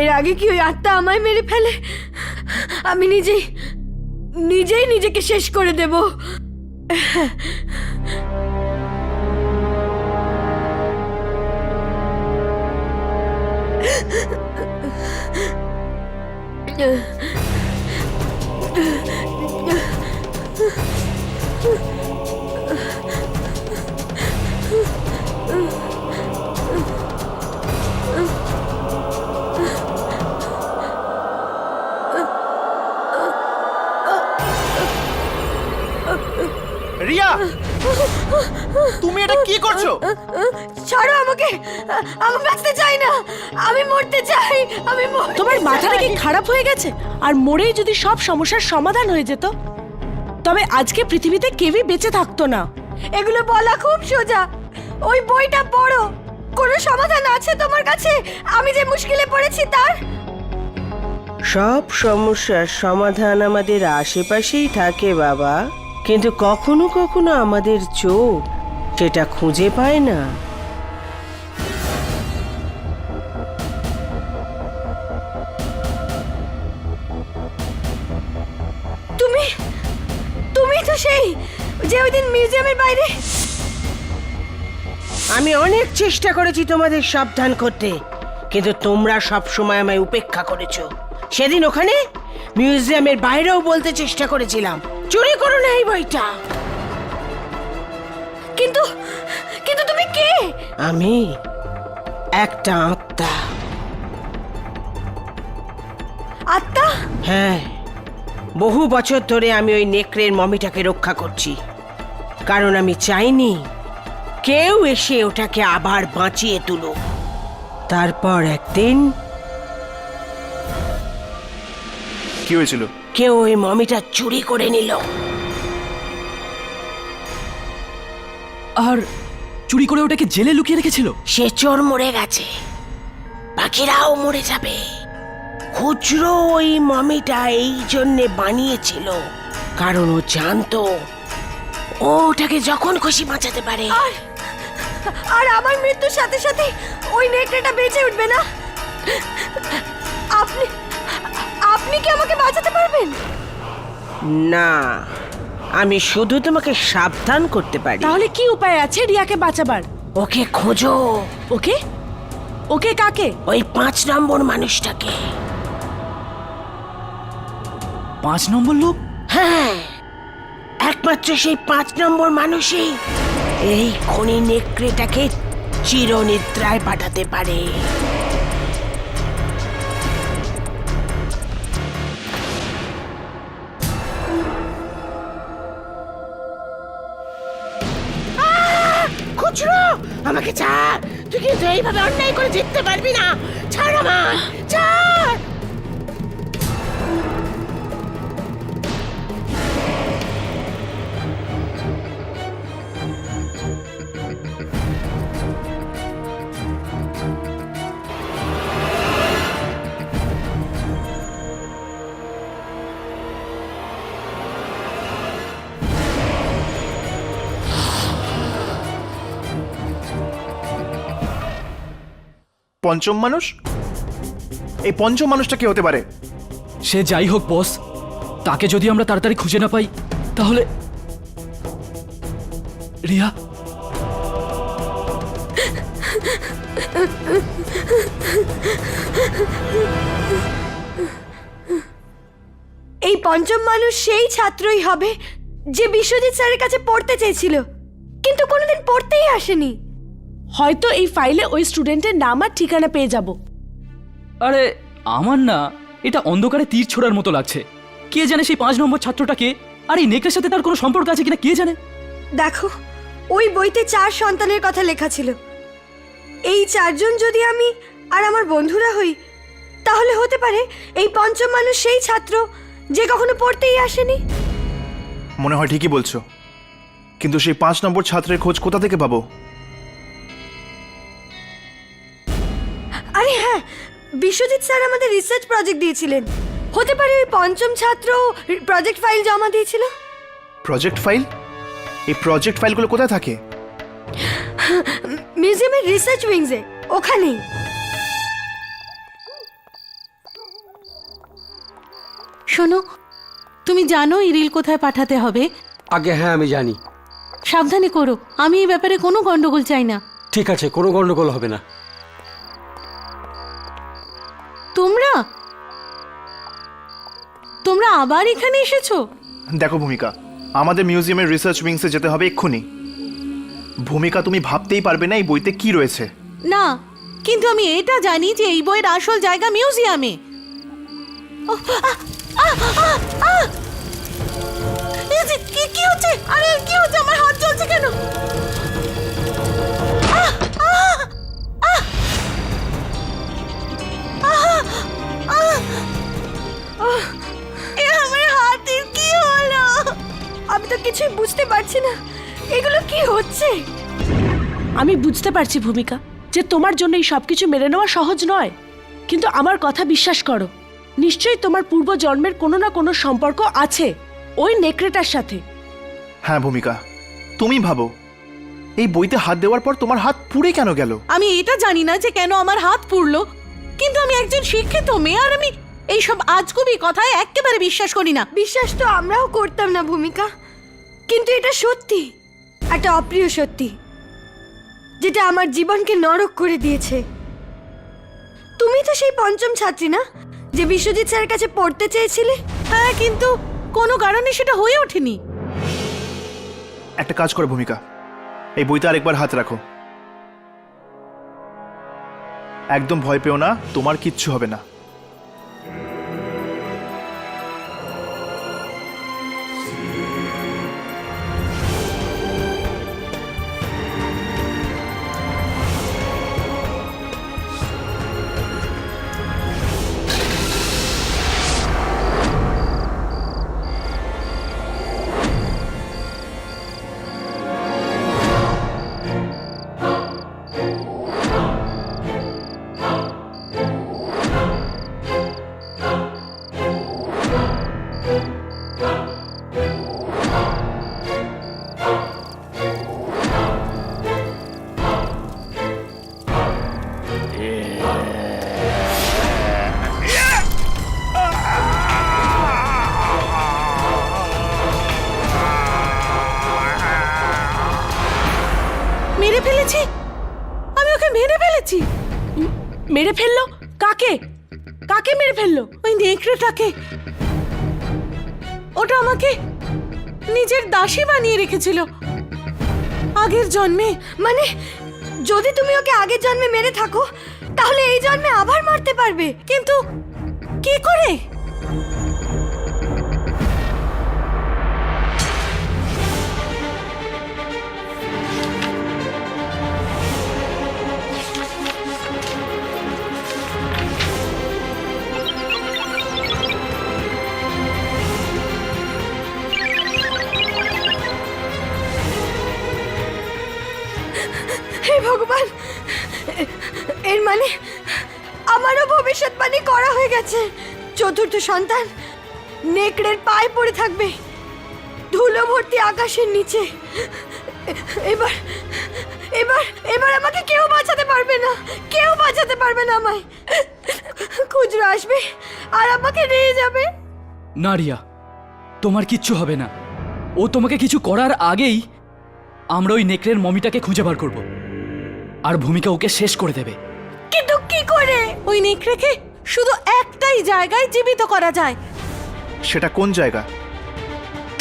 এর আগে কি ওই আত্মা আমায় মেরে ফেলে, আমি নিজেই নিজেকে শেষ করে দেব। রিয়া, তুমি এটা কি করছো? ছাড়ো আমাকে, আমি বাঁচতে চাই না, আমি মরতে চাই, আমি মরতে তোমার মাথাটা কি চাই। খারাপ হয়ে গেছে? আর মরেই যদি সব সমস্যার সমাধান হয়ে যেত, তবে আজকে পৃথিবীতে কেউই বেঁচে থাকতো না। এগুলো বলা খুব সোজা, ওই বইটা পড়ো। কোনো সমাধান আছে তোমার কাছে আমি যে মুশকিলে পড়েছি তার? সব সমস্যার সমাধান আমাদের আশেপাশেই থাকে বাবা, কিন্তু কখনো কখনো আমাদের চোখ সেটা খুঁজে পায় না। তুমি তো সেই যে ওই দিন মিউজিয়ামের বাইরে। আমি অনেক চেষ্টা করেছি তোমাদের সাবধান করতে, কিন্তু তোমরা সব সময় আমায় উপেক্ষা করেছো। সেদিন ওখানে মিউজিয়ামের বাইরেও বলতে চেষ্টা করেছিলাম, চুরি করো না এই বইটা। কিন্তু কিন্তু তুমি কে? আমি একটা আত্মা। আত্মা? হ্যাঁ, বহু বছর ধরে আমি ওই নেকড়ের মমিটাকে রক্ষা করছি, কারণ আমি চাইনি কেউ এসে ওটাকে আবার বাঁচিয়ে তুলুক। তারপর একদিন কি হয়েছিল? কেউ ওই মমিটা চুরি করে নিল। আর চুরি করে ওটাকে জেলে লুকিয়ে রেখেছিল। সে চোর মরে গেছে, বাকিরাও মরে যাবে। খুচরো ওই মমিটা এই জন্যে বানিয়েছিল কারণ ও জানতো ও ওটাকে যখন খুশি বাঁচাতে পারে। আর আমার মৃত্যুর সাথে সাথে ওই নেকড়েটা বেঁচে উঠবে না? আপনি কি আমাকে বাঁচাতে পারবেন? না, আমি শুধু তোমাকে সাবধান করতে পারি। তাহলে কি উপায় আছে রিয়াকে বাঁচাবার? ওকে খোঁজো। ওকে? ওকে কাকে? ওই 5 নম্বর মানুষটাকে। 5 নম্বর লোক? হ্যাঁ, একমাত্র সেই 5 নম্বর মানুষই এই খনি নেকড়েটাকে চিরনিদ্রায় পাঠাতে পারে। খুচরো, আমাকে ছাড়, তুই কিন্তু এইভাবে অন্যায় করে জিততে পারবি না। ছাড় আমায়, ছাড়। পঞ্চম মানুষ? এই পঞ্চম মানুষটা কি হতে পারে? সে যাই হোক বস, তাকে যদি আমরা তাড়াতাড়ি খুঁজে না পাই তাহলে রিয়া। এই পঞ্চম মানুষ সেই ছাত্রই হবে যে বিশ্বজিৎ স্যারের কাছে পড়তে চেয়েছিল কিন্তু কোনোদিন পড়তেই আসেনি। হয়তো এই ফাইলে ওই স্টুডেন্টের নাম আর ঠিকানা পেয়ে যাব। আরে আমার না এটা অন্ধকারে তীর ছোড়ার মতো লাগছে। কে জানে সেই 5 নম্বর ছাত্রটাকে, আর এই নেকড়ের সাথে তার কোনো সম্পর্ক আছে কিনা কে জানে। দেখো, ওই বইতে 4 সন্তানের কথা লেখা ছিল। এই 4 জন যদি আমি আর আমার বন্ধুরা হই তাহলে হতে পারে এই পঞ্চম মানুষ সেই ছাত্র যে কখনো পড়তেই আসেনি। মনে হয় ঠিকই বলছো, কিন্তু সেই 5 নম্বর ছাত্রের খোঁজ কোথা থেকে পাবো? আরে হ্যাঁ, বিশ্বজিৎ স্যার আমাদের রিসার্চ প্রজেক্ট দিয়েছিলেন। হতে পারে ওই পঞ্চম ছাত্র প্রজেক্ট ফাইল জমা দিয়েছিল। Project file? এই প্রজেক্ট ফাইলগুলো কোথায় থাকে? মিউজিয়ামের রিসার্চ উইংসে, ওখানেই। শোনো, তুমি জানো এই রিল কোথায় পাঠাতে হবে? আগে হ্যাঁ আমি জানি। সাবধানে করো, আমি এই ব্যাপারে কোনো গন্ডগোল চাই না। ঠিক আছে, কোনো গন্ডগোল হবে না। তোমরা তোমরা আবার এখানে এসেছো? দেখো ভূমিকা, আমাদের মিউজিয়ামের রিসার্চ উইংসে যেতে হবে এক্ষুনি। ভূমিকা, তুমি ভাবতেই পারবে না এই বইতে কি রয়েছে। না, কিন্তু আমি এটা জানি যে এই বইয়ের আসল জায়গা মিউজিয়ামে। ওহ, আহ, আহ, আহ, আহ! এই যে, কি হচ্ছে? আরে কি হচ্ছে? আমার হাত জ্বলছে কেন? আহ, আহ, আহ! আহ, আহ! আহ, এ আমার হাতের কি হলো? আমি তো কিছুই বুঝতে পারছি না, এগুলো কি হচ্ছে? আমি বুঝতে পারছি ভূমিকা যে তোমার জন্য এই সবকিছু মেনে নেওয়া সহজ নয়, কিন্তু আমার কথা বিশ্বাস করো, নিশ্চয়ই তোমার পূর্ব জন্মের কোনো না কোনো সম্পর্ক আছে ওই নেকড়েটার সাথে। হ্যাঁ ভূমিকা, তুমি ভাবো এই বইতে হাত দেওয়ার পর তোমার হাত পুড়ে কেন গেল? আমি এটা জানি না যে কেন আমার হাত পুড়লো, কিন্তু আমি একজন শিক্ষিত মেয়ে আর আমি এইসব আজগুবি কথায় একেবারে বিশ্বাস করি না। বিশ্বাস তো আমরাও করতাম না ভূমিকা, কিন্তু এটা সত্যি, একটা অপ্রিয় সত্যি, যেটা আমার জীবনকে নরক করে দিয়েছে। তুমি তো সেই পঞ্চম ছাত্রী না, যে বিশ্বজিৎ স্যারের কাছে পড়তে চেয়েছিলে? হ্যাঁ, কিন্তু কোনো কারণে সেটা হয়ে ওঠেনি। একটা কাজ করো ভূমিকা, এই বইতে আরেকবার হাত রাখো। একদম ভয় পেও না, তোমার কিচ্ছু হবে না। মেরে ফেলেছি, আমি ওকে মেরে ফেলেছি। মেরে ফেললো? কাকে? কাকে মেরে ফেললো? ওই নেকড়েটাকে। ওটা আমাকে নিজের দাসী বানিয়ে রেখেছিল আগের জন্মে। মানে যদি তুমি ওকে আগের জন্মে মেরে থাকো, তাহলে এই জন্মে আবার মারতে পারবে। কিন্তু কি করে? হে ভগবান, এর মানে আমারও ভবিষ্যৎবাণী করা হয়ে গেছে। চতুর্থ সন্তান নেকড়ের পায়ে পড়ে থাকবে ধুলো ভর্তি আকাশের নিচে। এবার এবার এবার আমাকে কেউ বাঁচাতে পারবে না, কেউ বাঁচাতে পারবে না আমায়। খুচরো আসবে আর আমাকে নিয়ে যাবে। না রিয়া, তোমার কিচ্ছু হবে না। ও তোমাকে কিছু করার আগেই আমরা ওই নেকড়ের মমিটাকে খুঁজে বার করব, আর ভূমিকা ওকে শেষ করে দেবে। কিন্তু কি করে? ওই নেকড়েকে শুধু একটাই জায়গায় জীবিত করা যায়। সেটা কোন জায়গা?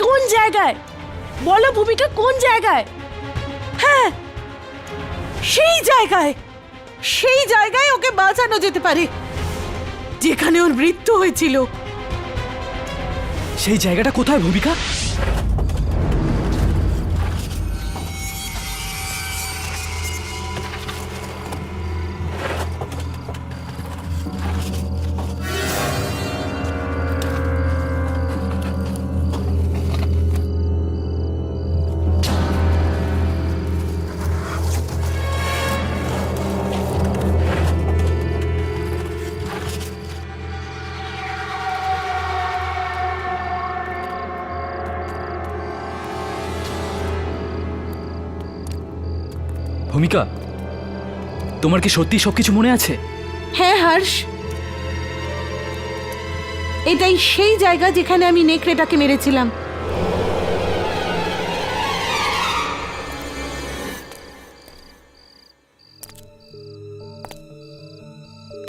কোন জায়গায়? বলো ভূমিকা, কোন জায়গায়? হ্যাঁ, সেই জায়গায়, সেই জায়গায় ওকে বাঁচানো যেতে পারে যেখানে ওর মৃত্যু হয়েছিল। সেই জায়গাটা কোথায় ভূমিকা? ভূমিকা, তোমার কি সত্যি সবকিছু মনে আছে? হ্যাঁ হর্ষ, এটাই সেই জায়গা যেখানে আমি নেকড়েটাকে মেরেছিলাম।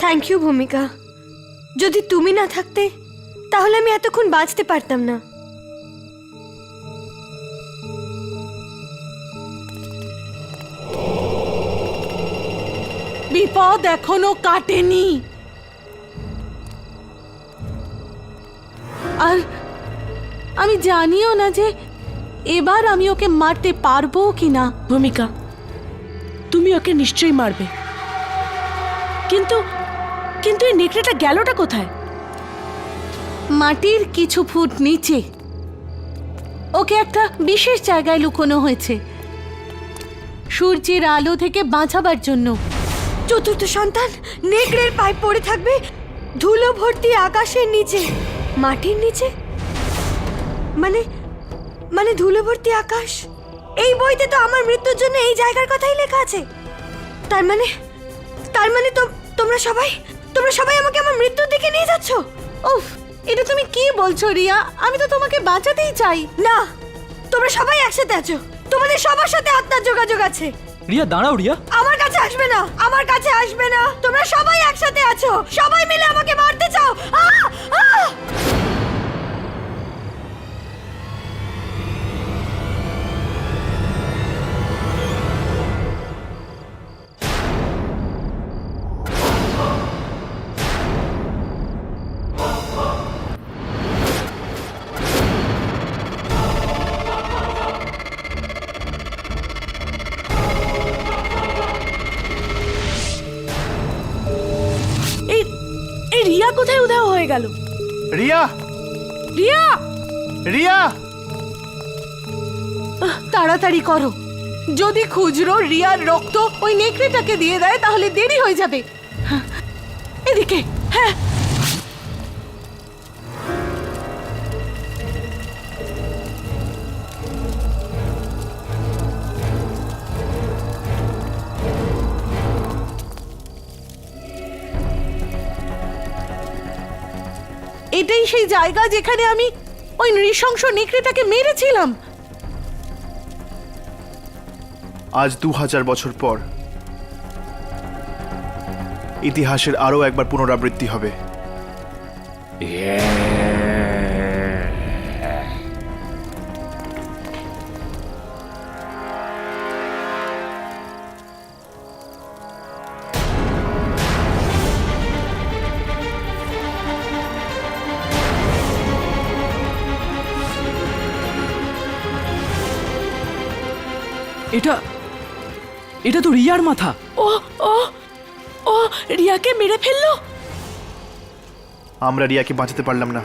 থ্যাংক ইউ ভূমিকা। যদি তুমি না থাকতে তাহলে আমি এতক্ষণ বাঁচতে পারতাম না। বিপদ এখনো কাটেনি, আর আমি জানিও না যে এবার আমি ওকে মারতে পারবো কিনা। ভূমিকা, তুমি ওকে নিশ্চয়ই মারবে, কিন্তু কিন্তু এই নেকড়েটা গেলটা কোথায়? মাটির কিছু ফুট নিচে ওকে একটা বিশেষ জায়গায় লুকোনো হয়েছে, সূর্যের আলো থেকে বাঁচাবার জন্য। চতুর্থ সন্তান নেকড়ের পায়ে পড়ে থাকবে ধুলো ভর্তি আকাশের নিচে, মাটির নিচে, মানে মানে ধুলো ভর্তি আকাশ। এই বইতে তো আমার মৃত্যুর জন্য এই জায়গার কথাই লেখা আছে। তার মানে তো তোমরা সবাই আমাকে আমার মৃত্যুর দিকে নিয়ে যাচ্ছ। উফ, এটা তুমি কি বলছো রিয়া? আমি তো তোমাকে বাঁচাতেই চাই। না, তোমরা সবাই একসাথে আছো, তোমাদের সবার সাথে আত্মার যোগাযোগ আছে। রিয়া দাঁড়াও রিয়া। আমার কাছে আসবে না, আমার কাছে আসবে না। তোমরা সবাই একসাথে আছো, সবাই মিলে আমাকে মারতে চাও। আহ! আহ! এই রিয়া কোথায় উধাও হয়ে গেল? রিয়া, রিয়া! রিয়া! তাড়াতাড়ি করো, যদি খুচরো রিয়ার রক্ত ওই নেকড়েটাকে দিয়ে দেয় তাহলে দেরি হয়ে যাবে। হ্যাঁ, এদিকে। হ্যাঁ, এটাই সেই জায়গা যেখানে আমি ওই নৃশংস নেকড়েটাকে মেরেছিলাম। আজ 2000 বছর পর ইতিহাসের আরো একবার পুনরাবৃত্তি হবে। এটা তো রিয়ার মাথা। ও ও ও রিয়াকে মেরে ফেললো। আমরা রিয়াকে বাঁচাতে পারলাম না।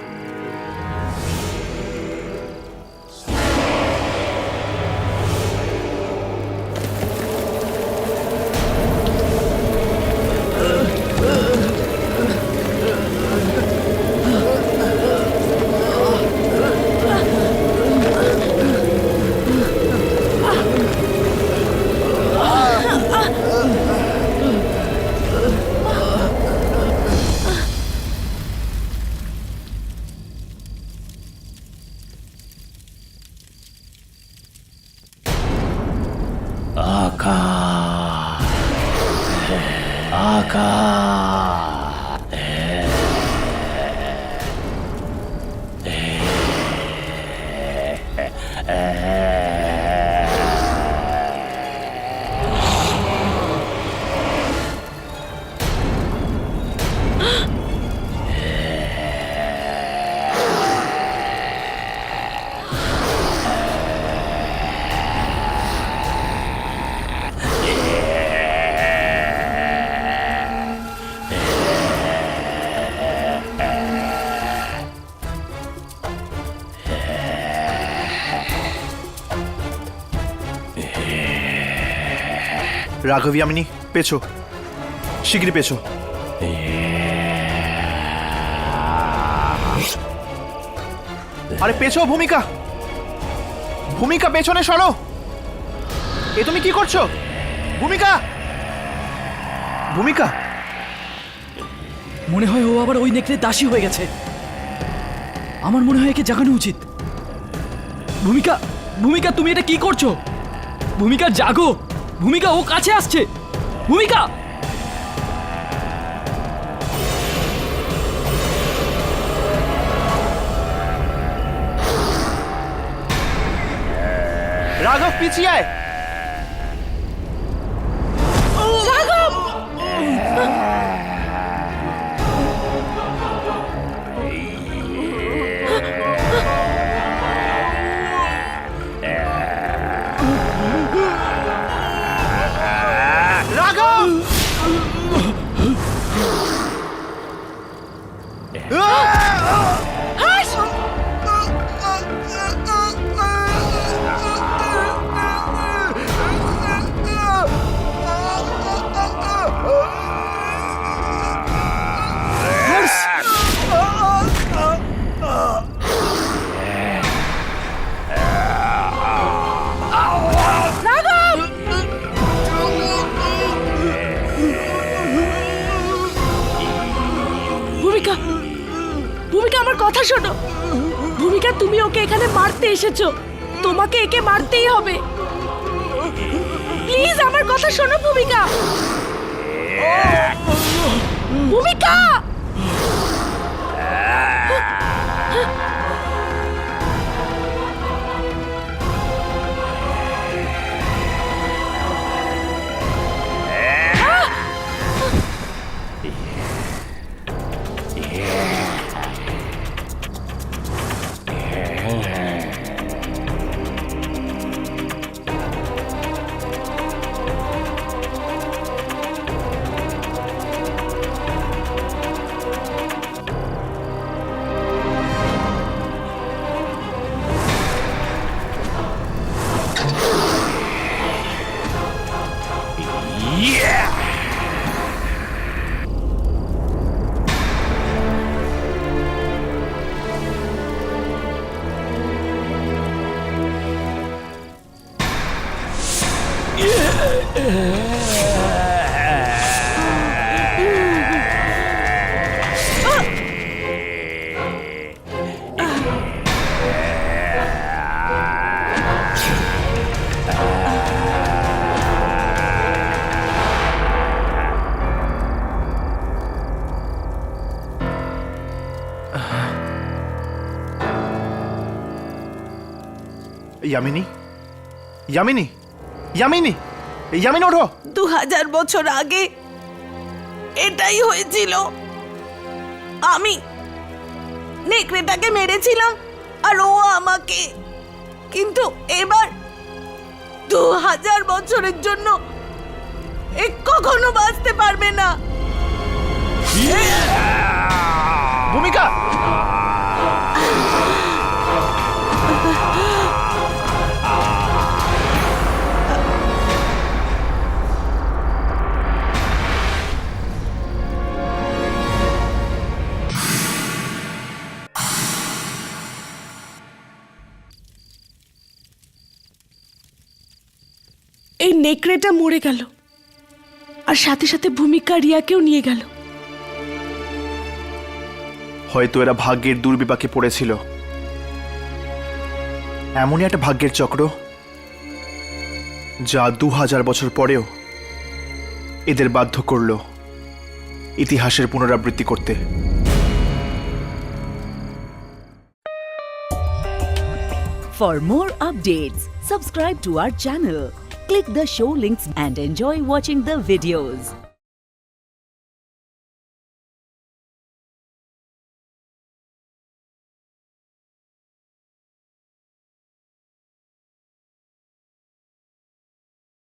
রাঘবী, আমিনি, পেছো, শিগগিরই পেছো। আরে পেছো ভূমিকা, ভূমিকা পেছনে সরো। এ তুমি কি করছো ভূমিকা? ভূমিকা, মনে হয় ও আবার ওই নেকড়ে দাসী হয়ে গেছে। আমার মনে হয় একে জাগানো উচিত। ভূমিকা, ভূমিকা তুমি এটা কি করছো? ভূমিকা জাগো, ভূমিকা ও কাছে আসছে, ভূমিকা। রাঘব পিছিয়ে আয়। রাঘব! ভূমিকা, ভূমিকা আমার কথা শোনো। ভূমিকা, তুমি ওকে এখানে মারতে এসেছো, তোমাকে একে মারতেই হবে। প্লিজ আমার কথা শোনো ভূমিকা। ভূমিকা, यामिनी, यामिनी, यामिनी, यामिनी ওঠো। 2000 বছর আগে এটাই হয়েছিল। আমি নেকড়েটাকে মেরেছিলাম আর ও আমাকে। কিন্তু এবার 2000 বছরের জন্য এ কখনো বাঁচতে পারবে না। ভূমিকা, এই নেকড়েটা মরে গেল আর সাথে সাথে ভূমিকা রিয়াকেও নিয়ে গেল। হয়তো এরা ভাগ্যের দুর্বিপাকে পড়েছিল। এমনই একটা ভাগ্যের চক্র যা 2000 বছর পরেও এদের বাধ্য করল ইতিহাসের পুনরাবৃত্তি করতে। For more updates, subscribe to our channel, click the show links and enjoy watching the videos.